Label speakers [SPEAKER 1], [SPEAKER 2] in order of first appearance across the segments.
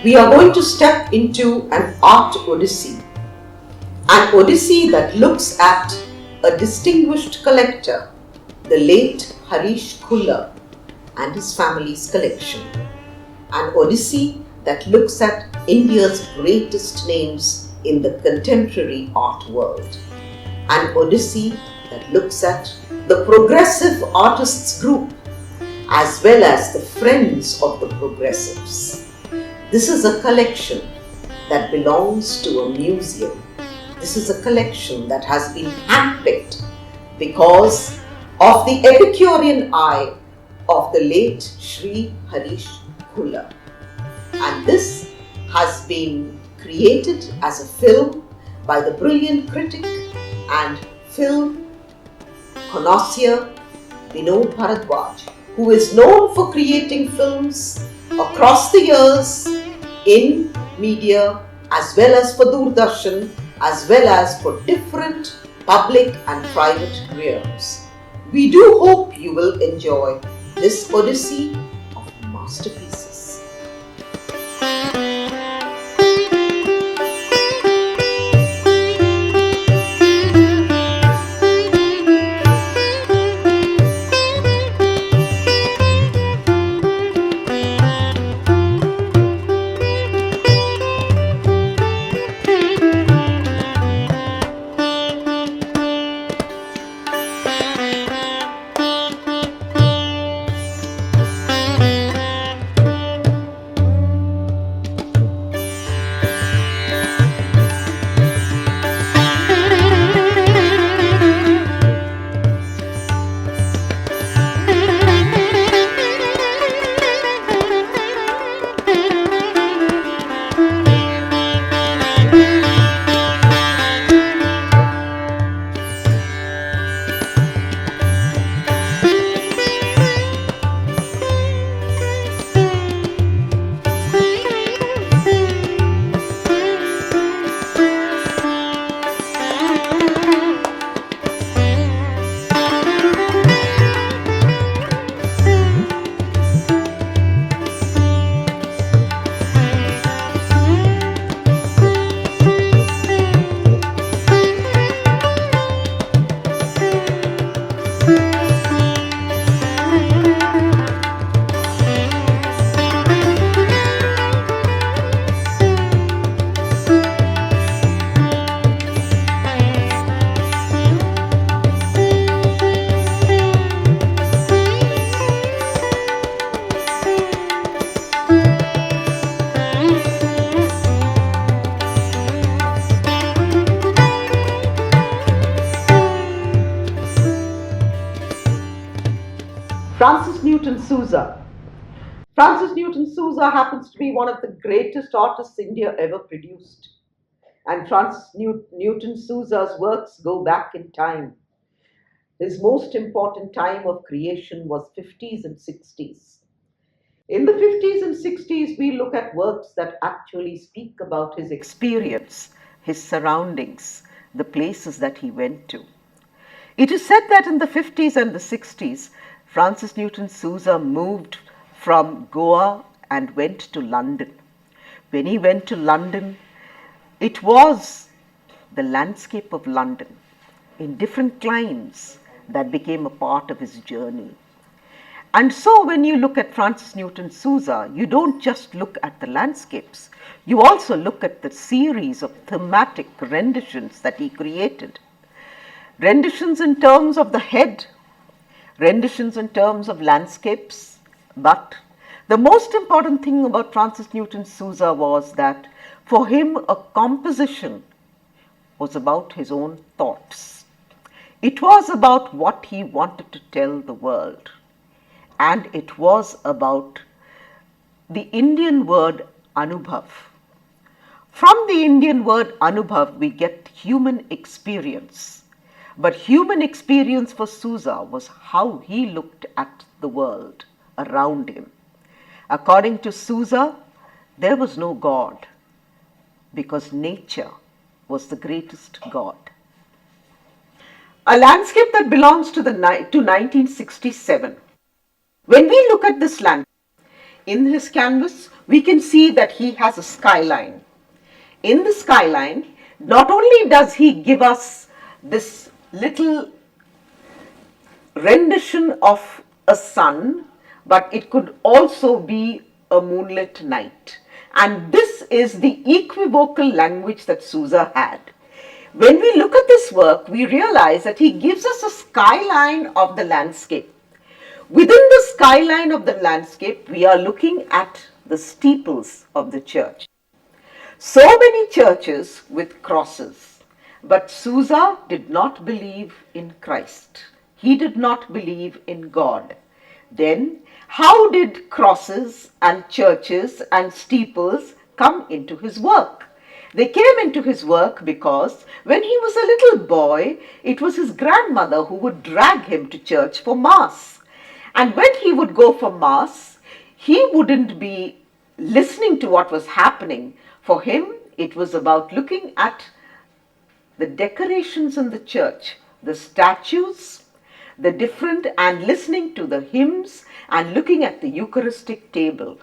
[SPEAKER 1] We are going to step into an art odyssey. An odyssey that looks at a distinguished collector, the late Harish Khulla, and his family's collection. An odyssey that looks at India's greatest names in the contemporary art world. An odyssey that looks at the Progressive Artists Group as well as the Friends of the Progressives. This is a collection that belongs to a museum. This is a collection that has been handpicked because of the Epicurean eye of the late Shri Harish Khulla. And this has been created as a film by the brilliant critic and film connoisseur Vinod Bhardwaj, who is known for creating films across the years in media as well as for Doordarshan as well as for different public and private realms. We do hope you will enjoy this odyssey of masterpieces. Francis Newton Sousa. Francis Newton Sousa happens to be one of the greatest artists India ever produced. And Francis Newton Sousa's works go back in time. His most important time of creation was 50s and 60s. In the 50s and 60s, we look at works that actually speak about his experience, his surroundings, the places that he went to. It is said that in the 50s and the 60s, Francis Newton Sousa moved from Goa and went to London. When he went to London, it was the landscape of London in different climes that became a part of his journey. And so when you look at Francis Newton Sousa, you don't just look at the landscapes, you also look at the series of thematic renditions that he created. Renditions in terms of the head, renditions in terms of landscapes, but the most important thing about Francis Newton Sousa was that for him a composition was about his own thoughts. It was about what he wanted to tell the world, and it was about the Indian word anubhav. From the Indian word anubhav we get human experience, but human experience for Sousa was how he looked at the world around him. According to Sousa, there was no God because nature was the greatest God. A landscape that belongs to 1967. When we look at this landscape, in his canvas, we can see that he has a skyline. In the skyline, not only does he give us this little rendition of a sun, but it could also be a moonlit night. And this is the equivocal language that Sousa had. When we look at this work, we realize that he gives us a skyline of the landscape. Within the skyline of the landscape, we are looking at the steeples of the church. So many churches with crosses, but Sousa did not believe in Christ. He did not believe in God. Then, how did crosses and churches and steeples come into his work? They came into his work because when he was a little boy, it was his grandmother who would drag him to church for Mass. And when he would go for Mass, he wouldn't be listening to what was happening. For him, it was about looking at the decorations in the church, the statues, the different, and listening to the hymns and looking at the Eucharistic table.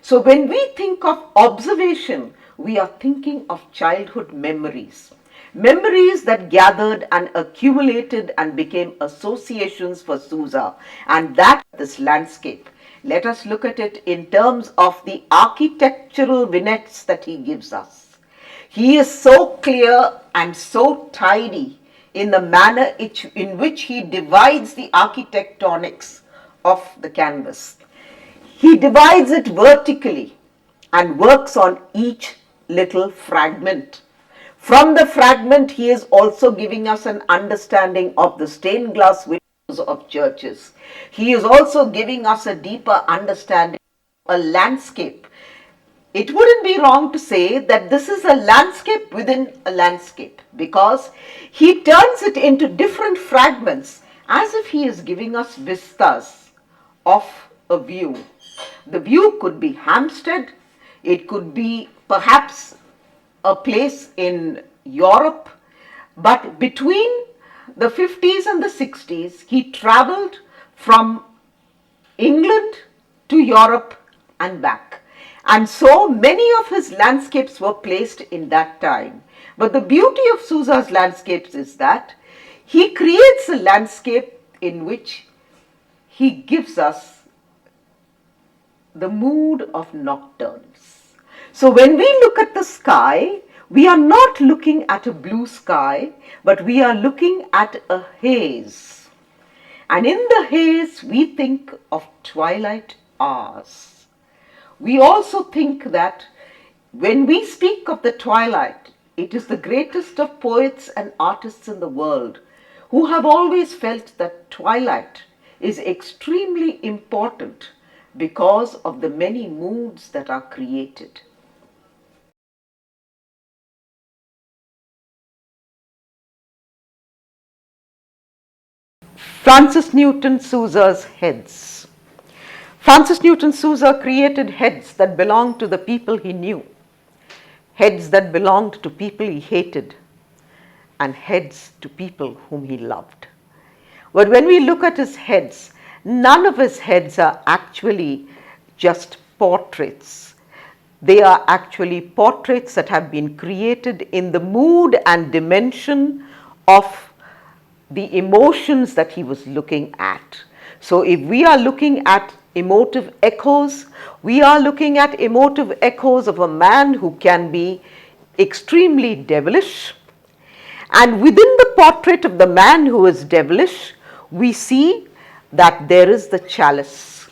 [SPEAKER 1] So when we think of observation, we are thinking of childhood memories. Memories that gathered and accumulated and became associations for Sousa, and that this landscape. Let us look at it in terms of the architectural vignettes that he gives us. He is so clear and so tidy in the manner in which he divides the architectonics of the canvas. He divides it vertically and works on each little fragment. From the fragment, he is also giving us an understanding of the stained glass windows of churches. He is also giving us a deeper understanding of a landscape. It wouldn't be wrong to say that this is a landscape within a landscape, because he turns it into different fragments as if he is giving us vistas of a view. The view could be Hampstead, it could be perhaps a place in Europe, but between the 50s and the 60s, he traveled from England to Europe and back. And so many of his landscapes were placed in that time. But the beauty of Sousa's landscapes is that he creates a landscape in which he gives us the mood of nocturnes. So when we look at the sky, we are not looking at a blue sky, but we are looking at a haze. And in the haze, we think of twilight hours. We also think that when we speak of the twilight, it is the greatest of poets and artists in the world who have always felt that twilight is extremely important because of the many moods that are created. Francis Newton Sousa's heads. Francis Newton Sousa created heads that belonged to the people he knew, heads that belonged to people he hated, and heads to people whom he loved. But when we look at his heads, none of his heads are actually just portraits. They are actually portraits that have been created in the mood and dimension of the emotions that he was looking at. So if we are looking at emotive echoes, we are looking at emotive echoes of a man who can be extremely devilish. And within the portrait of the man who is devilish, we see that there is the chalice.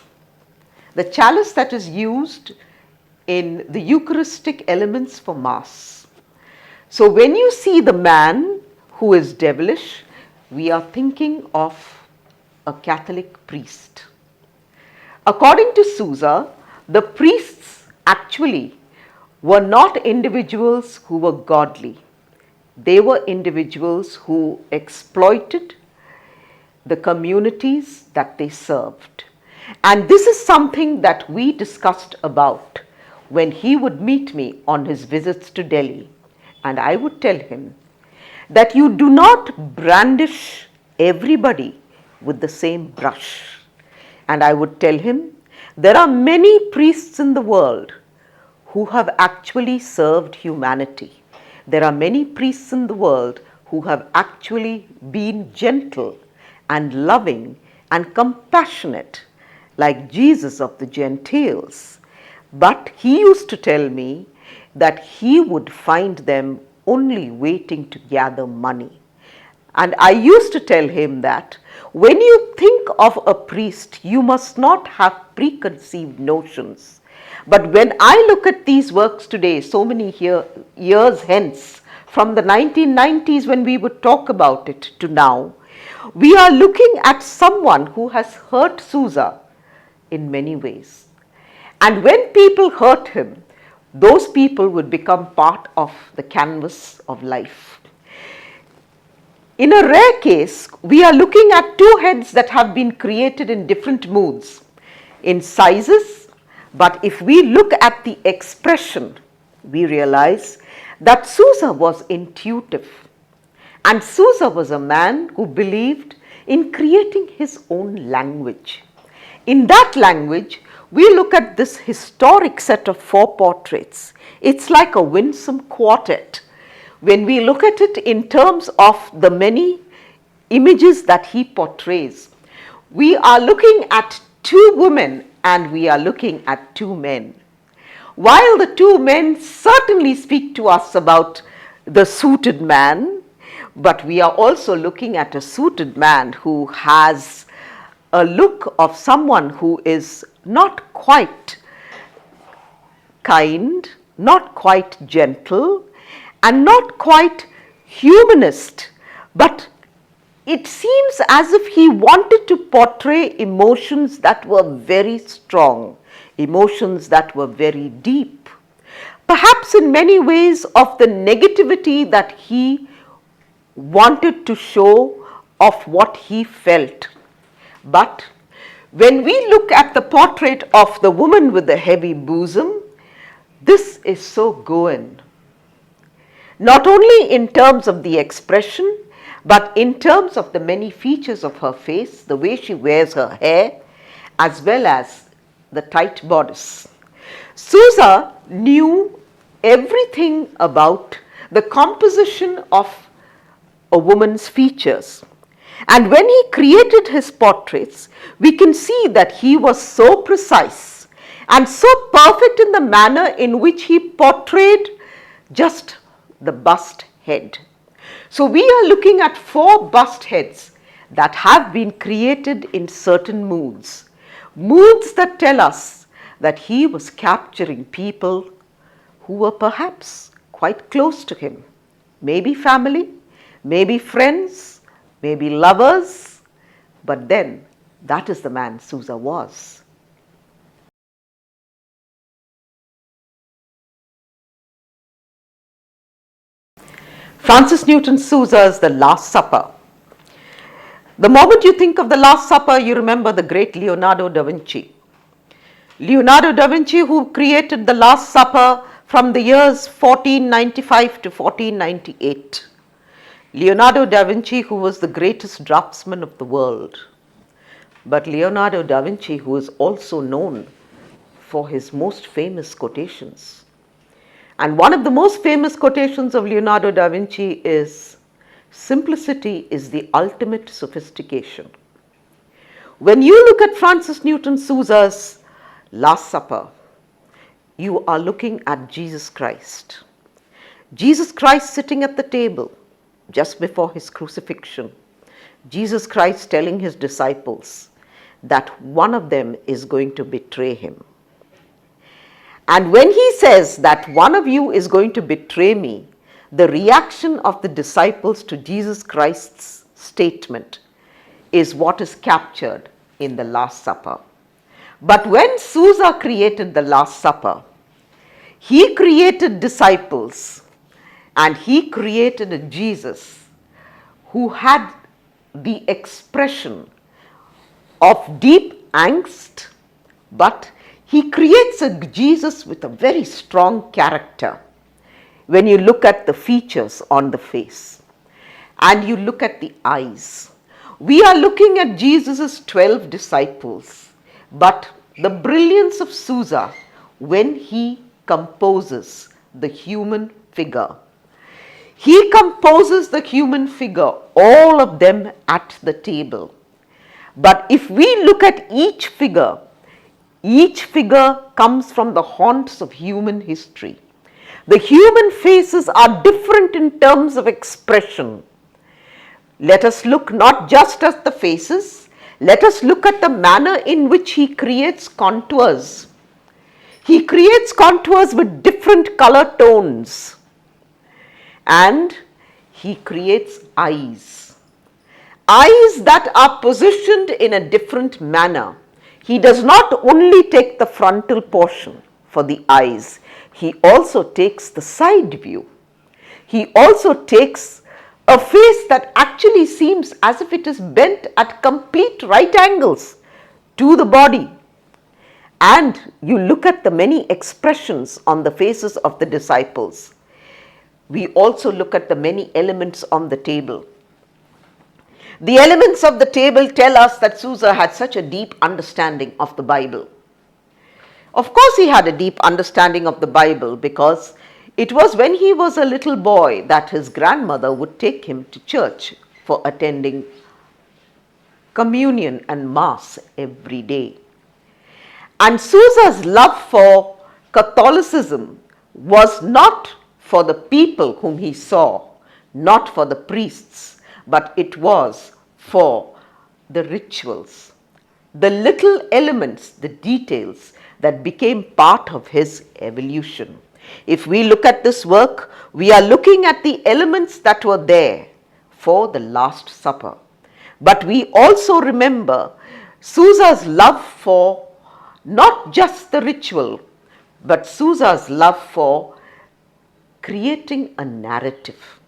[SPEAKER 1] The chalice that is used in the Eucharistic elements for Mass. So when you see the man who is devilish, we are thinking of a Catholic priest. According to Sousa, the priests actually were not individuals who were godly. They were individuals who exploited the communities that they served. And this is something that we discussed about when he would meet me on his visits to Delhi. And I would tell him that you do not brandish everybody with the same brush. And I would tell him there are many priests in the world who have actually served humanity. There are many priests in the world who have actually been gentle and loving and compassionate, like Jesus of the Gentiles. But he used to tell me that he would find them only waiting to gather money. And I used to tell him that when you think of a priest, you must not have preconceived notions. But when I look at these works today, so many years hence, from the 1990s when we would talk about it to now, we are looking at someone who has hurt Sousa in many ways. And when people hurt him, those people would become part of the canvas of life. In a rare case, we are looking at two heads that have been created in different moods, in sizes, but if we look at the expression, we realize that Sousa was intuitive. And Sousa was a man who believed in creating his own language. In that language, we look at this historic set of four portraits. It's like a winsome quartet. When we look at it in terms of the many images that he portrays, we are looking at two women and we are looking at two men. While the two men certainly speak to us about the suited man, but we are also looking at a suited man who has a look of someone who is not quite kind, not quite gentle, and not quite humanist, but it seems as if he wanted to portray emotions that were very strong, emotions that were very deep, perhaps in many ways of the negativity that he wanted to show of what he felt. But when we look at the portrait of the woman with the heavy bosom, this is so Goan. Not only in terms of the expression, but in terms of the many features of her face, the way she wears her hair, as well as the tight bodice. Sousa knew everything about the composition of a woman's features. And when he created his portraits, we can see that he was so precise and so perfect in the manner in which he portrayed just the bust head. So we are looking at four bust heads that have been created in certain moods. Moods that tell us that he was capturing people who were perhaps quite close to him. Maybe family, maybe friends, maybe lovers, but then that is the man Sousa was. Francis Newton Sousa's The Last Supper. The moment you think of The Last Supper, you remember the great Leonardo da Vinci. Leonardo da Vinci, who created The Last Supper from the years 1495 to 1498. Leonardo da Vinci, who was the greatest draftsman of the world. But Leonardo da Vinci, who is also known for his most famous quotations. And one of the most famous quotations of Leonardo da Vinci is, "Simplicity is the ultimate sophistication." When you look at Francis Newton Sousa's Last Supper, you are looking at Jesus Christ. Jesus Christ sitting at the table just before his crucifixion. Jesus Christ telling his disciples that one of them is going to betray him. And when he says that one of you is going to betray me, the reaction of the disciples to Jesus Christ's statement is what is captured in the Last Supper. But when Sousa created the Last Supper, he created disciples and he created a Jesus who had the expression of deep angst, but he creates a Jesus with a very strong character. When you look at the features on the face and you look at the eyes, we are looking at Jesus' 12 disciples, but the brilliance of Sousa when he composes the human figure. He composes the human figure, all of them at the table. But if we look at each figure comes from the haunts of human history. The human faces are different in terms of expression. Let us look not just at the faces, let us look at the manner in which he creates contours. He creates contours with different color tones, and he creates eyes. Eyes that are positioned in a different manner. He does not only take the frontal portion for the eyes, he also takes the side view. He also takes a face that actually seems as if it is bent at complete right angles to the body. And you look at the many expressions on the faces of the disciples. We also look at the many elements on the table. The elements of the table tell us that Sousa had such a deep understanding of the Bible. Of course, he had a deep understanding of the Bible because it was when he was a little boy that his grandmother would take him to church for attending communion and mass every day. And Sousa's love for Catholicism was not for the people whom he saw, not for the priests, but it was for the rituals, the little elements, the details that became part of his evolution. If we look at this work, we are looking at the elements that were there for the Last Supper. But we also remember Sousa's love for not just the ritual, but Sousa's love for creating a narrative.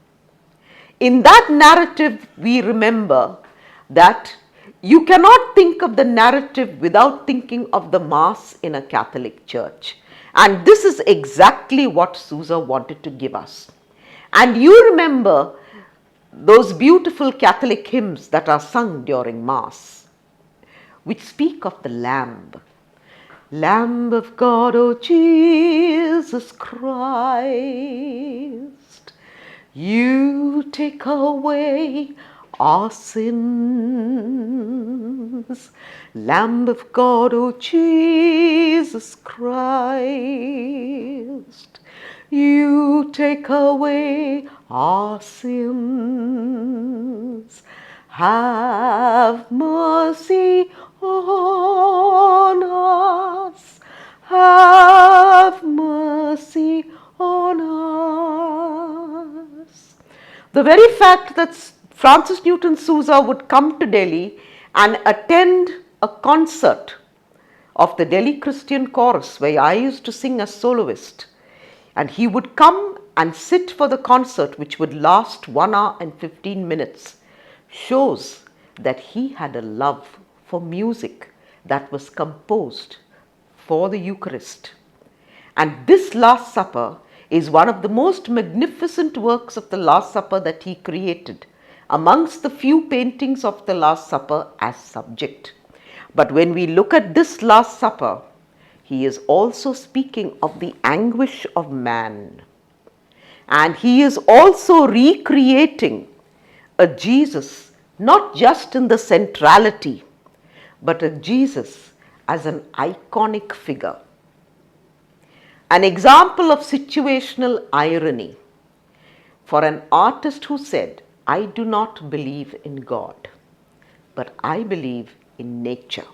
[SPEAKER 1] In that narrative, we remember that you cannot think of the narrative without thinking of the Mass in a Catholic church. And this is exactly what Sousa wanted to give us. And you remember those beautiful Catholic hymns that are sung during Mass, which speak of the Lamb. Lamb of God, O Jesus Christ, you take away our sins. Lamb of God, O Jesus Christ, you take away our sins. Have mercy on us. Have mercy on us. The very fact that Francis Newton Sousa would come to Delhi and attend a concert of the Delhi Christian Chorus, where I used to sing as soloist, and he would come and sit for the concert, which would last 1 hour and 15 minutes, shows that he had a love for music that was composed for the Eucharist. And this Last Supper is one of the most magnificent works of the Last Supper that he created, amongst the few paintings of the Last Supper as subject. But when we look at this Last Supper, he is also speaking of the anguish of man. And he is also recreating a Jesus not just in the centrality, but a Jesus as an iconic figure. An example of situational irony for an artist who said, "I do not believe in God, but I believe in nature."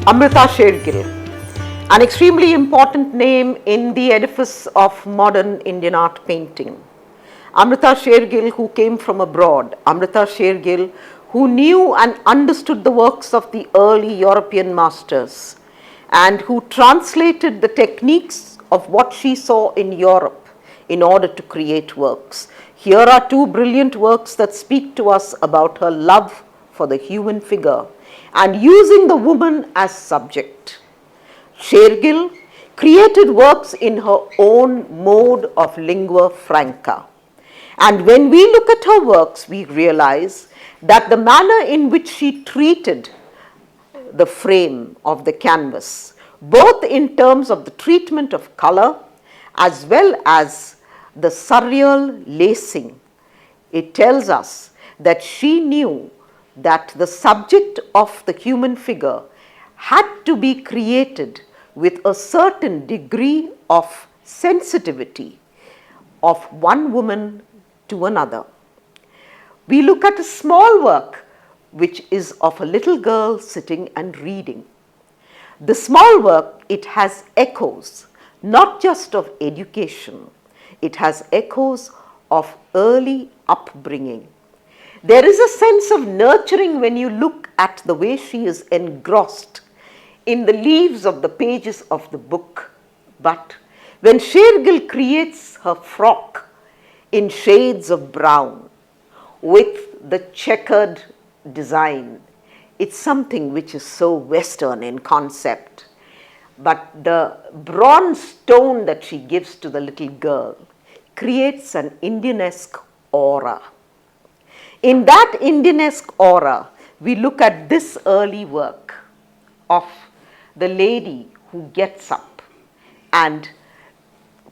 [SPEAKER 1] Amrita Sher-Gill, an extremely important name in the edifice of modern Indian art painting. Amrita Sher-Gill, who came from abroad, Amrita Sher-Gill, who knew and understood the works of the early European masters, and who translated the techniques of what she saw in Europe in order to create works. Here are two brilliant works that speak to us about her love for the human figure and using the woman as subject. Sher-Gill created works in her own mode of lingua franca. And when we look at her works, we realize that the manner in which she treated the frame of the canvas, both in terms of the treatment of color as well as the surreal lacing, it tells us that she knew that the subject of the human figure had to be created with a certain degree of sensitivity of one woman to another. We look at a small work which is of a little girl sitting and reading. The small work, it has echoes, not just of education, it has echoes of early upbringing. There is a sense of nurturing when you look at the way she is engrossed in the leaves of the pages of the book. But when Sher-Gill creates her frock in shades of brown with the checkered design, it's something which is so Western in concept. But the bronze stone that she gives to the little girl creates an Indianesque aura. In that Indianesque aura, we look at this early work of the lady who gets up and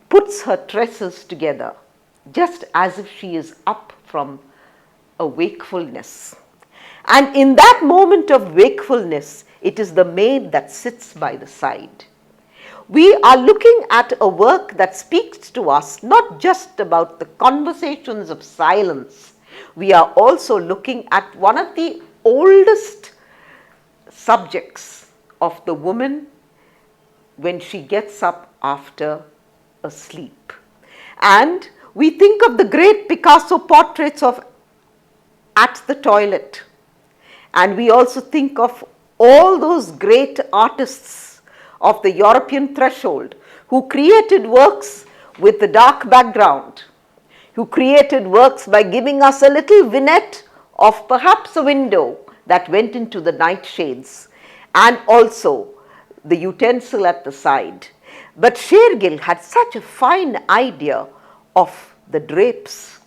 [SPEAKER 1] puts her tresses together just as if she is up from a wakefulness. And in that moment of wakefulness, it is the maid that sits by the side. We are looking at a work that speaks to us not just about the conversations of silence. We are also looking at one of the oldest subjects of the woman when she gets up after a sleep. And we think of the great Picasso portraits of At the Toilet. And we also think of all those great artists of the European threshold who created works with the dark background, who created works by giving us a little vignette of perhaps a window that went into the night shades, and also the utensil at the side. But Sher-Gill had such a fine idea of the drapes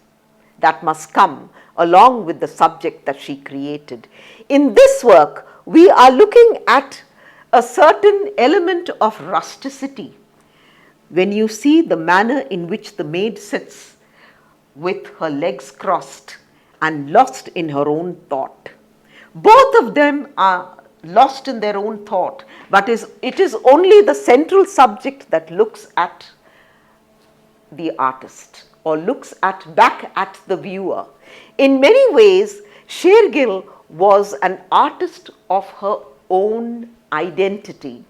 [SPEAKER 1] that must come along with the subject that she created. In this work, we are looking at a certain element of rusticity when you see the manner in which the maid sits with her legs crossed and lost in her own thought. Both of them are lost in their own thought, but it is only the central subject that looks at the artist or looks back at the viewer. In many ways, Sher-Gill was an artist of her own identity,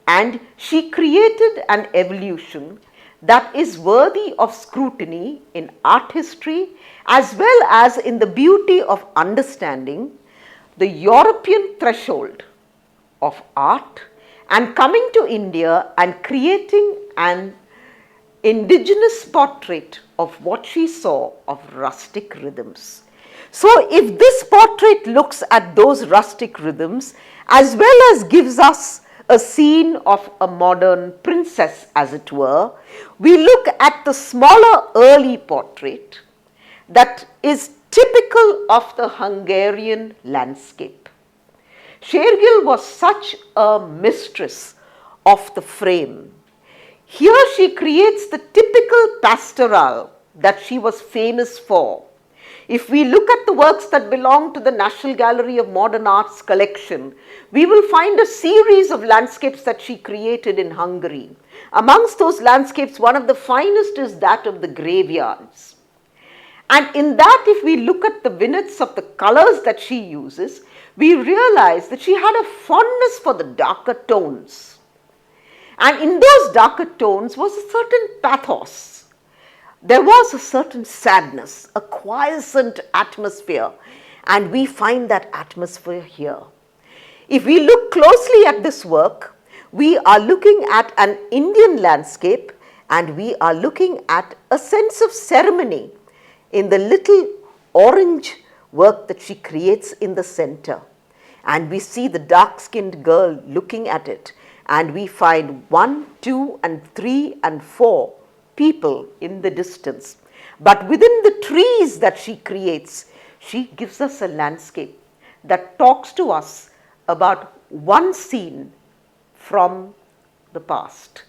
[SPEAKER 1] and she created an evolution that is worthy of scrutiny in art history as well as in the beauty of understanding the European threshold of art and coming to India and creating an indigenous portrait of what she saw of rustic rhythms. So if this portrait looks at those rustic rhythms as well as gives us a scene of a modern princess, as it were, we look at the smaller early portrait that is typical of the Hungarian landscape. Sher-Gill was such a mistress of the frame. Here she creates the typical pastoral that she was famous for. If we look at the works that belong to the National Gallery of Modern Art's collection, we will find a series of landscapes that she created in Hungary. Amongst those landscapes, one of the finest is that of the graveyards. And in that, if we look at the vignettes of the colors that she uses, we realize that she had a fondness for the darker tones. And in those darker tones was a certain pathos. There was a certain sadness, a quiescent atmosphere, and we find that atmosphere here. If we look closely at this work, we are looking at an Indian landscape and we are looking at a sense of ceremony in the little orange work that she creates in the center. And we see the dark-skinned girl looking at it, and we find 1, 2, and 3, and 4 people in the distance. But within the trees that she creates, she gives us a landscape that talks to us about one scene from the past,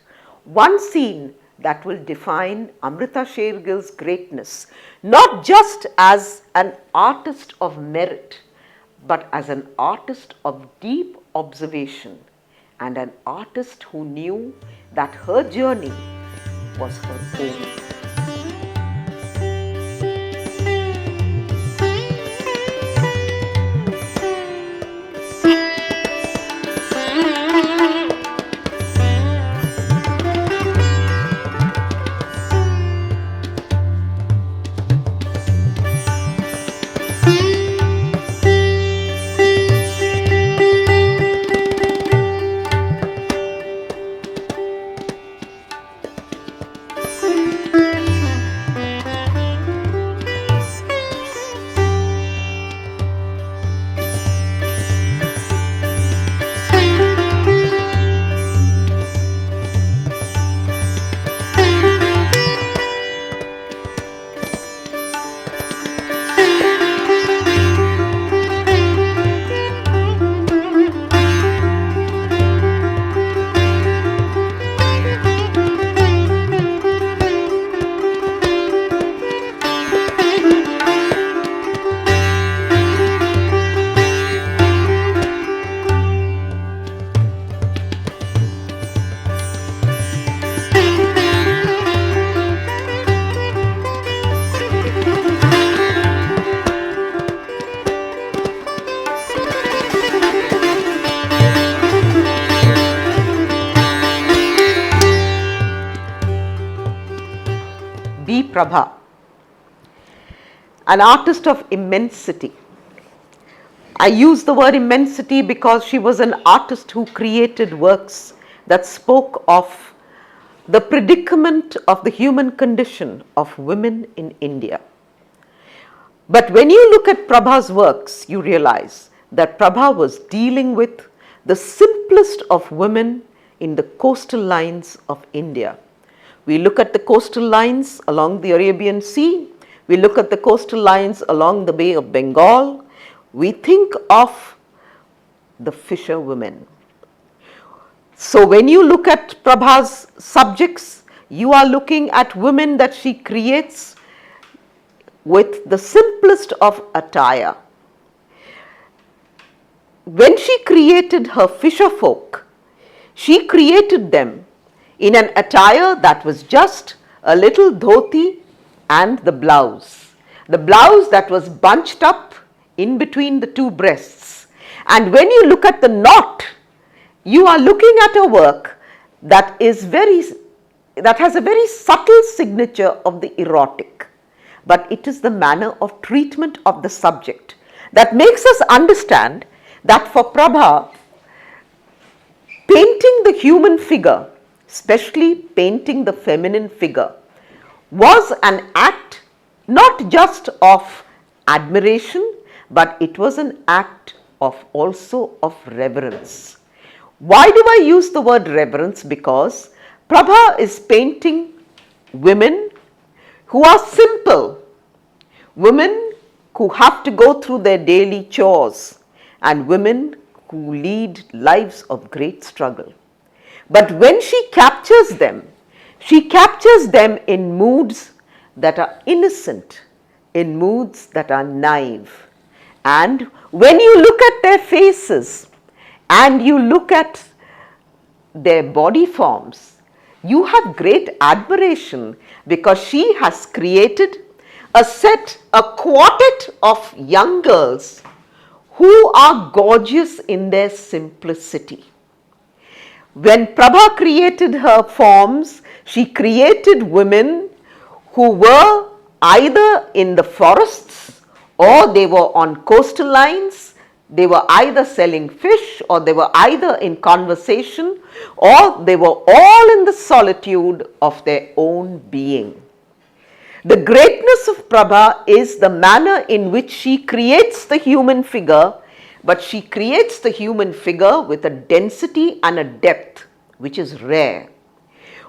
[SPEAKER 1] one scene that will define Amrita Sher-Gill's greatness, not just as an artist of merit, but as an artist of deep observation and an artist who knew that her journey was her own. B.Prabha, an artist of immensity. I use the word immensity because she was an artist who created works that spoke of the predicament of the human condition of women in India. But when you look at Prabha's works, you realize that Prabha was dealing with the simplest of women in the coastal lines of India. We look at the coastal lines along the Arabian Sea, we look at the coastal lines along the Bay of Bengal, we think of the fisherwomen. So when you look at Prabha's subjects, you are looking at women that she creates with the simplest of attire. When she created her fisher folk, she created them in an attire that was just a little dhoti and the blouse that was bunched up in between the two breasts. And when you look at the knot, you are looking at a work that has a very subtle signature of the erotic, but it is the manner of treatment of the subject that makes us understand that for Prabha, painting the human figure, especially painting the feminine figure, was an act not just of admiration, but it was an act of also of reverence. Why do I use the word reverence? Because Prabha is painting women who are simple, women who have to go through their daily chores, and women who lead lives of great struggle. But when she captures them in moods that are innocent, in moods that are naive. And when you look at their faces and you look at their body forms, you have great admiration, because she has created a quartet of young girls who are gorgeous in their simplicity. When Prabha created her forms, she created women who were either in the forests or they were on coastal lines. They were either selling fish, or they were either in conversation, or they were all in the solitude of their own being. The greatness of Prabha is the manner in which she creates the human figure, but she creates the human figure with a density and a depth which is rare.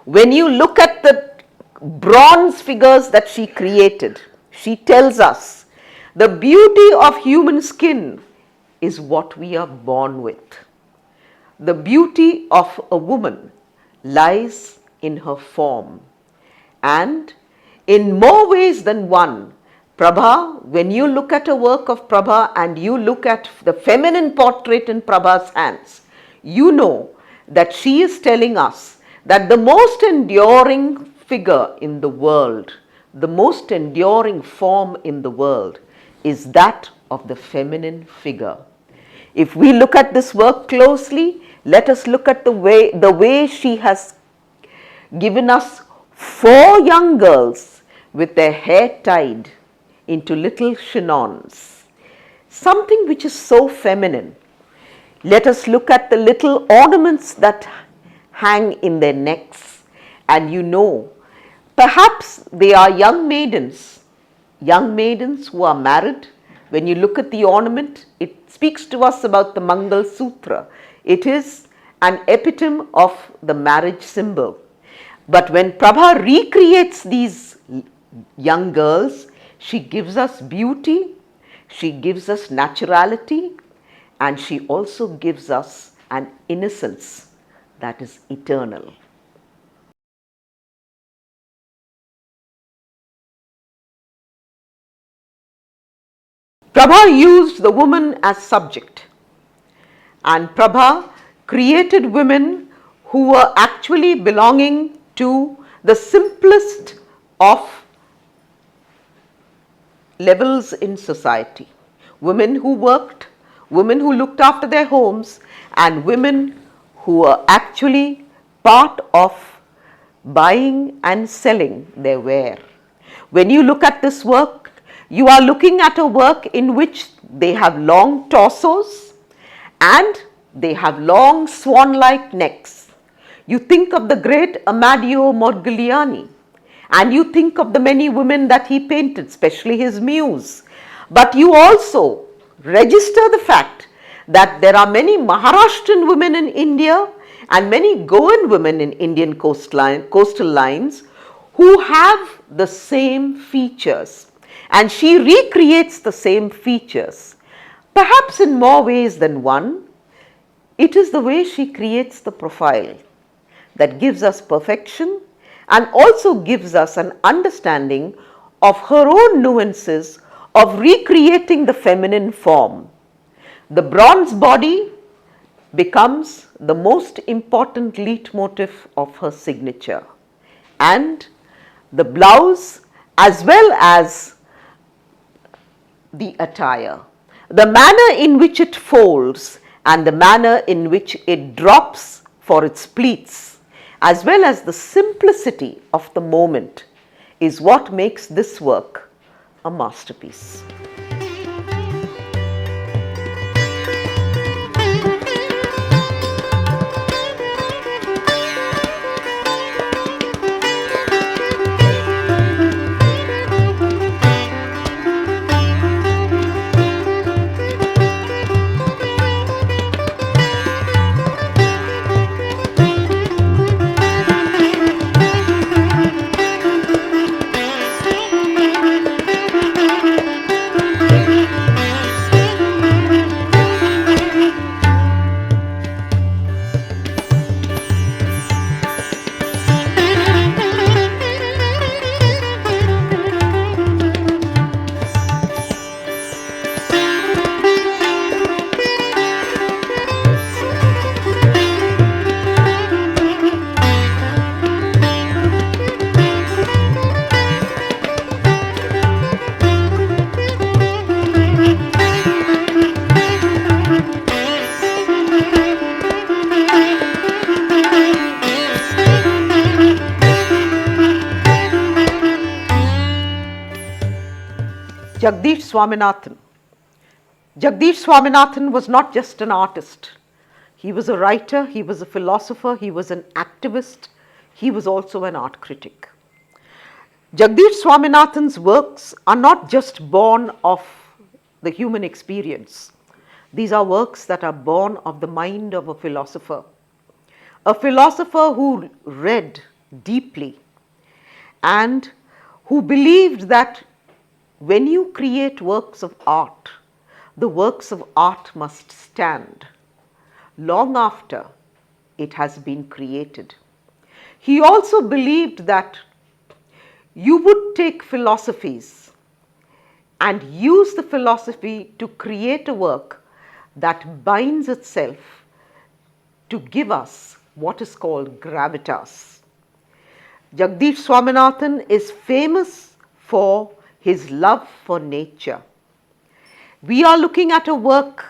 [SPEAKER 1] When you look at the bronze figures that she created, she tells us the beauty of human skin is what we are born with. The beauty of a woman lies in her form, and in more ways than one, Prabha, when you look at a work of Prabha and you look at the feminine portrait in Prabha's hands, you know that she is telling us that the most enduring figure in the world, the most enduring form in the world, is that of the feminine figure. If we look at this work closely, let us look at the way she has given us 4 young girls with their hair tied into little chignons, something which is so feminine. Let us look at the little ornaments that hang in their necks, and you know, perhaps they are young maidens who are married. When you look at the ornament, it speaks to us about the Mangal Sutra. It is an epitome of the marriage symbol. But when Prabha recreates these young girls, she gives us beauty, she gives us naturality, and she also gives us an innocence that is eternal. Prabha used the woman as subject, and Prabha created women who were actually belonging to the simplest of levels in society. Women who worked, women who looked after their homes, and women who were actually part of buying and selling their wear. When you look at this work, you are looking at a work in which they have long torsos and they have long swan-like necks. You think of the great Amadeo Modigliani, and you think of the many women that he painted, especially his muse. But you also register the fact that there are many Maharashtrian women in India and many Goan women in Indian coastal lines who have the same features. And she recreates the same features, perhaps in more ways than one. It is the way she creates the profile that gives us perfection and also gives us an understanding of her own nuances of recreating the feminine form. The bronze body becomes the most important leitmotif of her signature, and the blouse as well as the attire, the manner in which it folds and the manner in which it drops for its pleats, as well as the simplicity of the moment, is what makes this work a masterpiece. Jagdish Swaminathan. Jagdish Swaminathan was not just an artist. He was a writer, he was a philosopher, he was an activist, he was also an art critic. Jagdish Swaminathan's works are not just born of the human experience. These are works that are born of the mind of a philosopher who read deeply and who believed that when you create works of art, the works of art must stand long after it has been created. He also believed that you would take philosophies and use the philosophy to create a work that binds itself to give us what is called gravitas. Jagdish Swaminathan is famous for his love for nature. We are looking at a work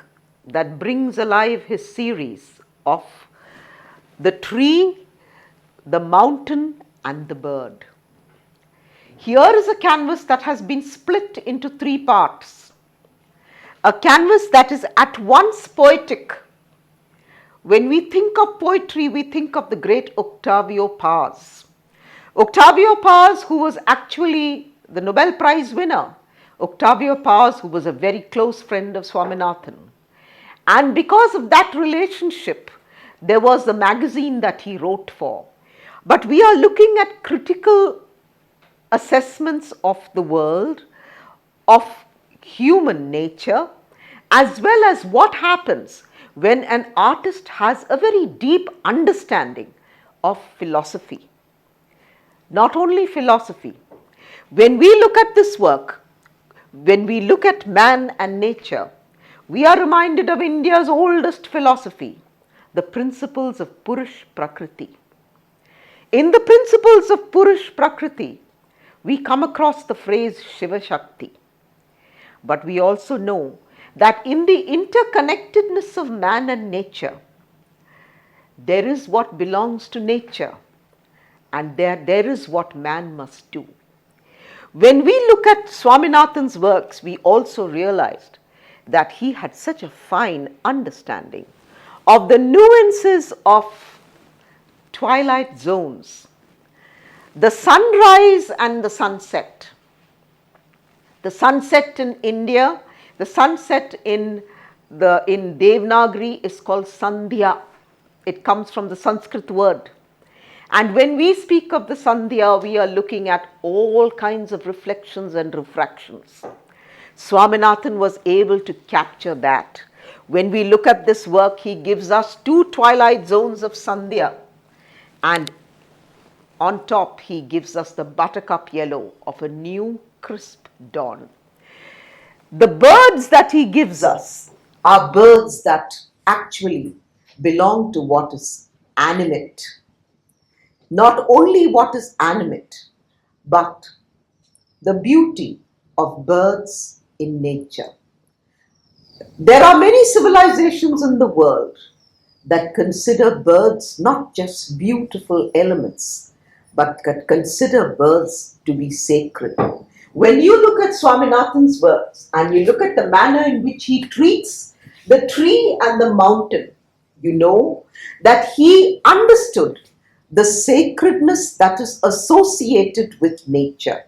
[SPEAKER 1] that brings alive his series of the tree, the mountain, and the bird. Here is a canvas that has been split into three parts. A canvas that is at once poetic. When we think of poetry, we think of the great Octavio Paz. Octavio Paz, who was actually the Nobel Prize winner, Octavio Paz, who was a very close friend of Swaminathan. And because of that relationship, there was the magazine that he wrote for. But we are looking at critical assessments of the world, of human nature, as well as what happens when an artist has a very deep understanding of philosophy. Not only philosophy. When we look at this work, when we look at man and nature, we are reminded of India's oldest philosophy, the principles of Purush Prakriti. In the principles of Purush Prakriti, we come across the phrase Shiva Shakti. But we also know that in the interconnectedness of man and nature, there is what belongs to nature and there is what man must do. When we look at Swaminathan's works, we also realized that he had such a fine understanding of the nuances of twilight zones, the sunrise and the sunset. The sunset in India, the sunset in Devanagari is called Sandhya. It comes from the Sanskrit word. And when we speak of the Sandhya, we are looking at all kinds of reflections and refractions. Swaminathan was able to capture that. When we look at this work, he gives us two twilight zones of Sandhya, and on top he gives us the buttercup yellow of a new crisp dawn. The birds that he gives us are birds that actually belong to what is animate. Not only what is animate, but the beauty of birds in nature. There are many civilizations in the world that consider birds not just beautiful elements, but that consider birds to be sacred. When you look at Swaminathan's works and you look at the manner in which he treats the tree and the mountain, you know that he understood the sacredness that is associated with nature.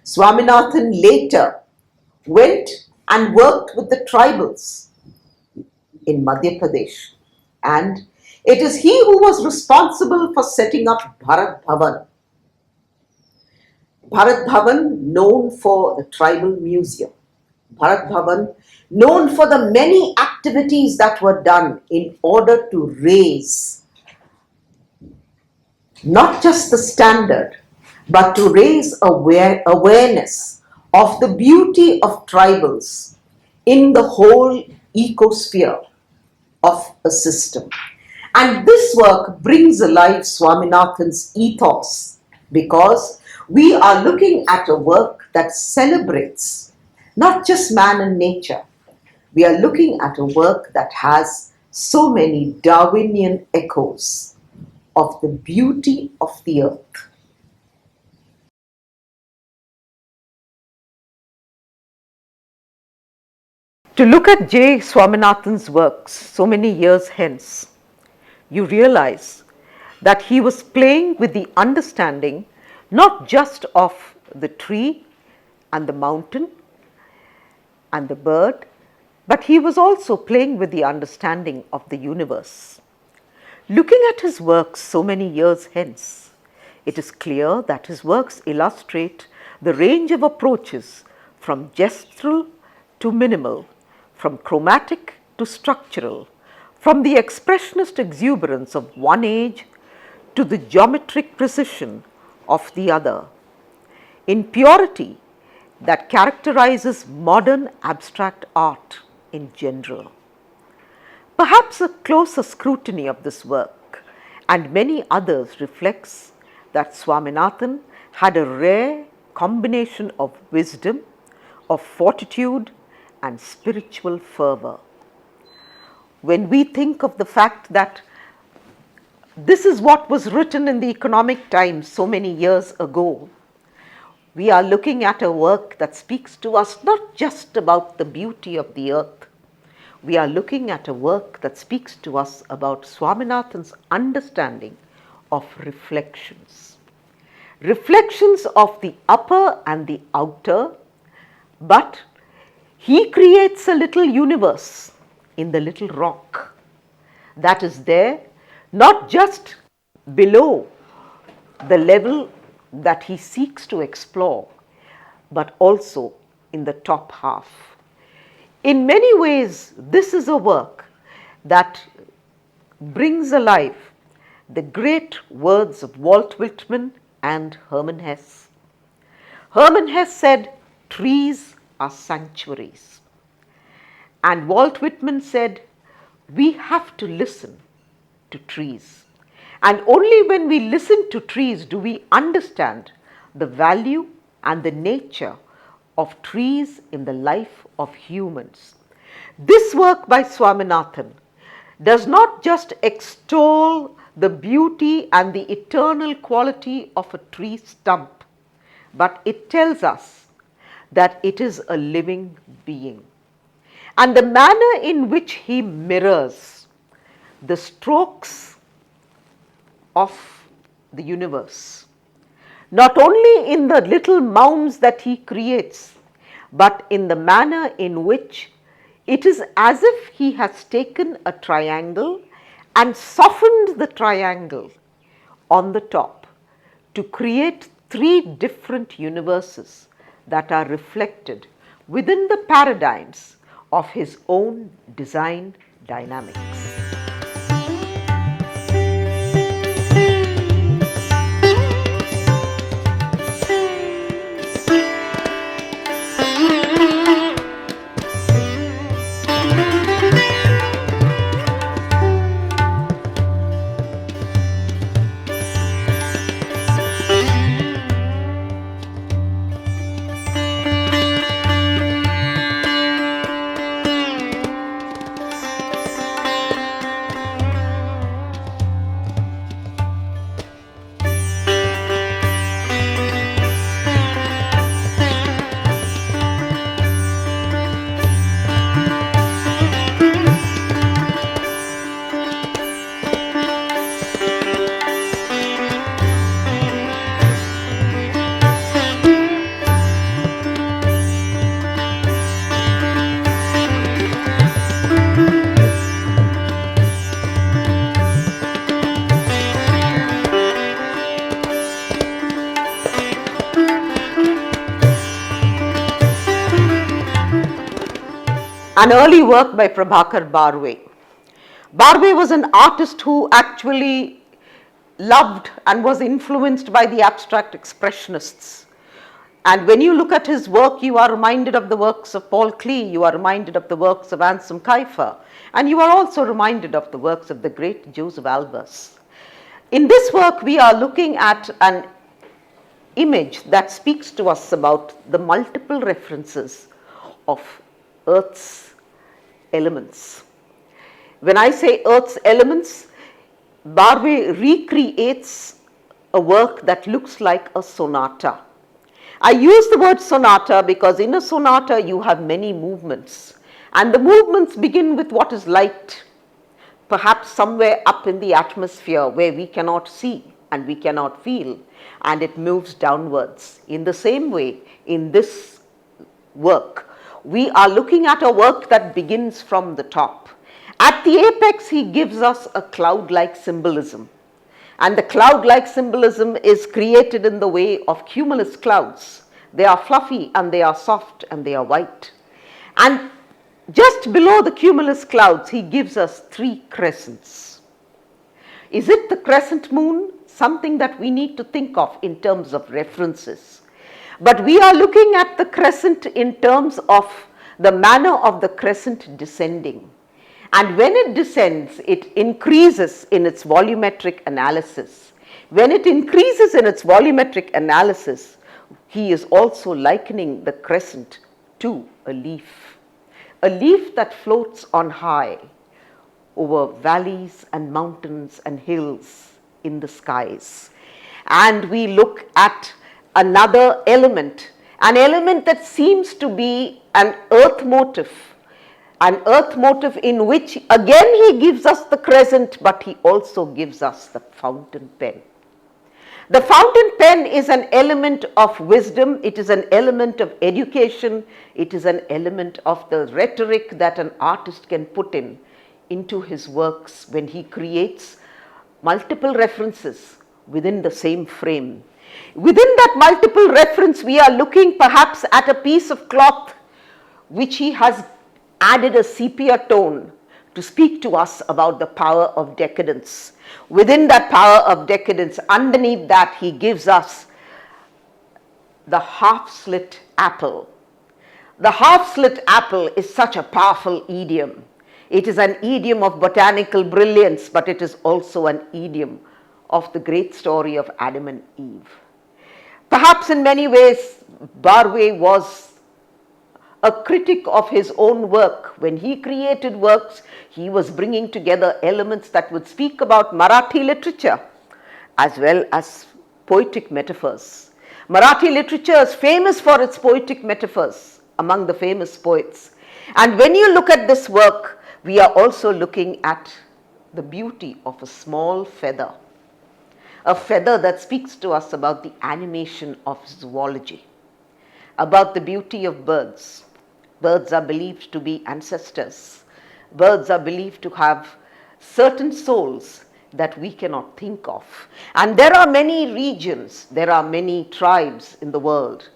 [SPEAKER 1] Swaminathan later went and worked with the tribals in Madhya Pradesh, and it is he who was responsible for setting up Bharat Bhavan. Bharat Bhavan, known for the tribal museum. Bharat Bhavan, known for the many activities that were done in order to raise not just the standard, but to raise awareness of the beauty of tribals in the whole ecosphere of a system. And this work brings alive Swaminathan's ethos, because we are looking at a work that celebrates not just man and nature. We are looking at a work that has so many Darwinian echoes of the beauty of the earth. To look at J. Swaminathan's works so many years hence, you realize that he was playing with the understanding not just of the tree and the mountain and the bird, but he was also playing with the understanding of the universe. Looking at his works so many years hence, it is clear that his works illustrate the range of approaches from gestural to minimal, from chromatic to structural, from the expressionist exuberance of one age to the geometric precision of the other, in purity that characterizes modern abstract art in general. Perhaps a closer scrutiny of this work and many others reflects that Swaminathan had a rare combination of wisdom, of fortitude, and spiritual fervor. When we think of the fact that this is what was written in the Economic Times so many years ago, we are looking at a work that speaks to us not just about the beauty of the earth. We are looking at a work that speaks to us about Swaminathan's understanding of reflections. Reflections of the upper and the outer, but he creates a little universe in the little rock that is there, not just below the level that he seeks to explore, but also in the top half. In many ways, this is a work that brings alive the great words of Walt Whitman and Hermann Hesse. Hermann Hesse said, "Trees are sanctuaries." And Walt Whitman said, "We have to listen to trees. And only when we listen to trees do we understand the value and the nature of trees in the life of humans." This work by Swaminathan does not just extol the beauty and the eternal quality of a tree stump, but it tells us that it is a living being. And the manner in which he mirrors the strokes of the universe, not only in the little mounds that he creates, but in the manner in which it is as if he has taken a triangle and softened the triangle on the top to create three different universes that are reflected within the paradigms of his own design dynamics. An early work by Prabhakar Barve. Barve was an artist who actually loved and was influenced by the abstract expressionists. And when you look at his work, you are reminded of the works of Paul Klee, you are reminded of the works of Anselm Kiefer, and you are also reminded of the works of the great Joseph Albers. In this work, we are looking at an image that speaks to us about the multiple references of Earth's elements. When I say Earth's elements, Barve recreates a work that looks like a sonata. I use the word sonata because in a sonata you have many movements, and the movements begin with what is light, perhaps somewhere up in the atmosphere where we cannot see and we cannot feel, and it moves downwards. In the same way, in this work, we are looking at a work that begins from the top. At the apex, he gives us a cloud-like symbolism. And the cloud-like symbolism is created in the way of cumulus clouds. They are fluffy and they are soft and they are white. And just below the cumulus clouds, he gives us three crescents. Is it the crescent moon? Something that we need to think of in terms of references. But we are looking at the crescent in terms of the manner of the crescent descending. And when it descends, it increases in its volumetric analysis. When it increases in its volumetric analysis, he is also likening the crescent to a leaf that floats on high over valleys and mountains and hills in the skies. And we look at another element, an element that seems to be an earth motif in which again he gives us the crescent, but he also gives us the fountain pen. The fountain pen is an element of wisdom, it is an element of education, it is an element of the rhetoric that an artist can put into his works when he creates multiple references within the same frame. Within that multiple reference, we are looking perhaps at a piece of cloth which he has added a sepia tone to speak to us about the power of decadence. Within that power of decadence, underneath that, he gives us the half-slit apple. The half-slit apple is such a powerful idiom. It is an idiom of botanical brilliance, but it is also an idiom of the great story of Adam and Eve. Perhaps in many ways, Barve was a critic of his own work. When he created works, he was bringing together elements that would speak about Marathi literature as well as poetic metaphors. Marathi literature is famous for its poetic metaphors among the famous poets. And when you look at this work, we are also looking at the beauty of a small feather. A feather that speaks to us about the animation of zoology, about the beauty of birds. Birds are believed to be ancestors. Birds are believed to have certain souls that we cannot think of. And there are many regions, there are many tribes in the world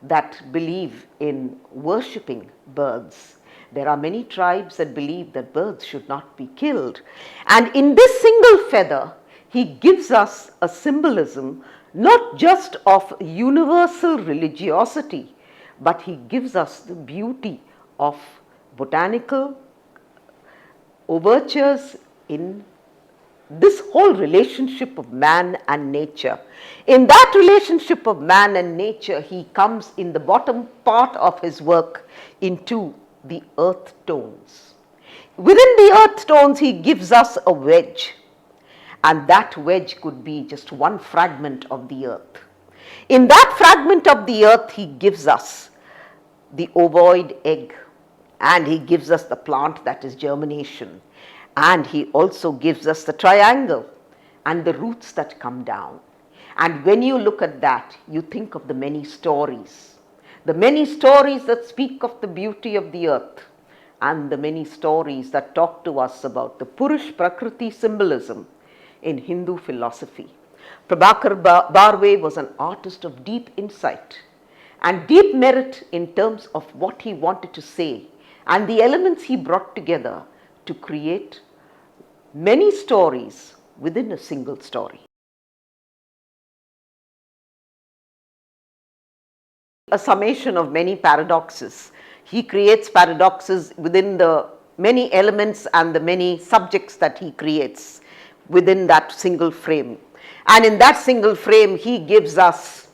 [SPEAKER 1] that believe in worshipping birds.
[SPEAKER 2] There are many tribes that believe that birds should not be killed. And in this single feather, he gives us a symbolism not just of universal religiosity, but he gives us the beauty of botanical overtures in this whole relationship of man and nature. In that relationship of man and nature, he comes in the bottom part of his work into the earth tones. Within the earth tones, he gives us a wedge, and that wedge could be just one fragment of the earth. In that fragment of the earth, he gives us the ovoid egg, and he gives us the plant that is germination, and he also gives us the triangle and the roots that come down. And when you look at that, you think of the many stories that speak of the beauty of the earth, and the many stories that talk to us about the Purush Prakriti symbolism in Hindu philosophy. Prabhakar Barve was an artist of deep insight and deep merit in terms of what he wanted to say and the elements he brought together to create many stories within a single story. A summation of many paradoxes. He creates paradoxes within the many elements and the many subjects that he creates within that single frame. And in that single frame, he gives us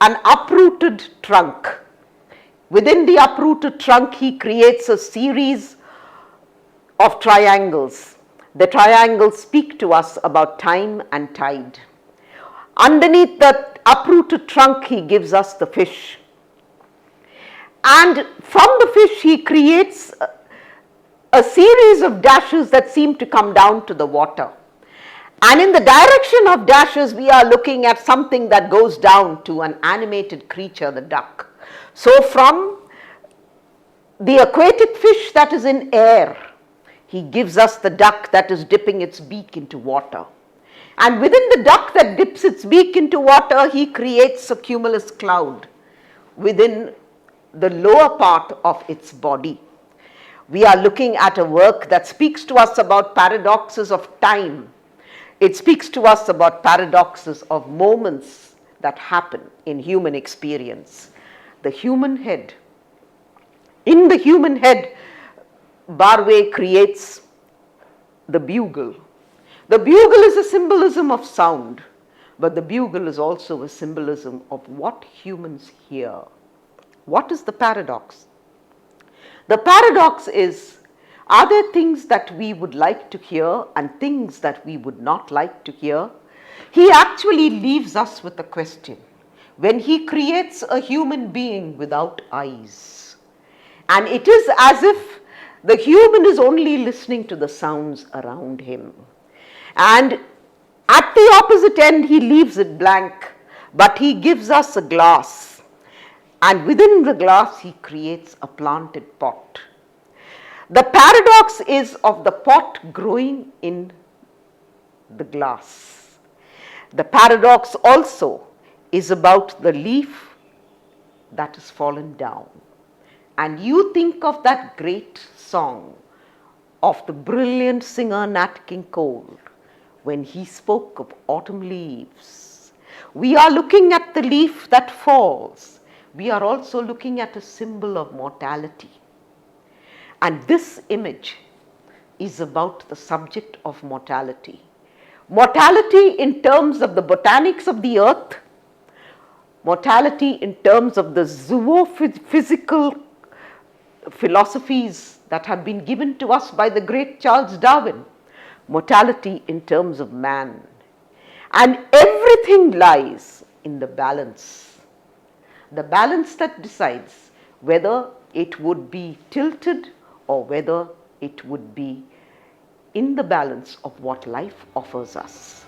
[SPEAKER 2] an uprooted trunk. Within the uprooted trunk, he creates a series of triangles. The triangles speak to us about time and tide. Underneath the uprooted trunk, he gives us the fish. And from the fish, he creates a series of dashes that seem to come down to the water. And in the direction of dashes, we are looking at something that goes down to an animated creature, the duck. So from the aquatic fish that is in air, he gives us the duck that is dipping its beak into water. And within the duck that dips its beak into water, he creates a cumulus cloud within the lower part of its body. We are looking at a work that speaks to us about paradoxes of time. It speaks to us about paradoxes of moments that happen in human experience. The human head. In the human head, Barve creates the bugle. The bugle is a symbolism of sound, but the bugle is also a symbolism of what humans hear. What is the paradox? The paradox is, are there things that we would like to hear and things that we would not like to hear? He actually leaves us with a question. When he creates a human being without eyes, and it is as if the human is only listening to the sounds around him. And at the opposite end, he leaves it blank, but he gives us a glass. And within the glass, he creates a planted pot. The paradox is of the pot growing in the glass. The paradox also is about the leaf that has fallen down. And you think of that great song of the brilliant singer Nat King Cole when he spoke of autumn leaves. We are looking at the leaf that falls. We are also looking at a symbol of mortality. And this image is about the subject of mortality. Mortality in terms of the botanics of the earth, mortality in terms of the zoophysical philosophies that have been given to us by the great Charles Darwin, mortality in terms of man. And everything lies in the balance that decides whether it would be tilted or whether it would be in the balance of what life offers us.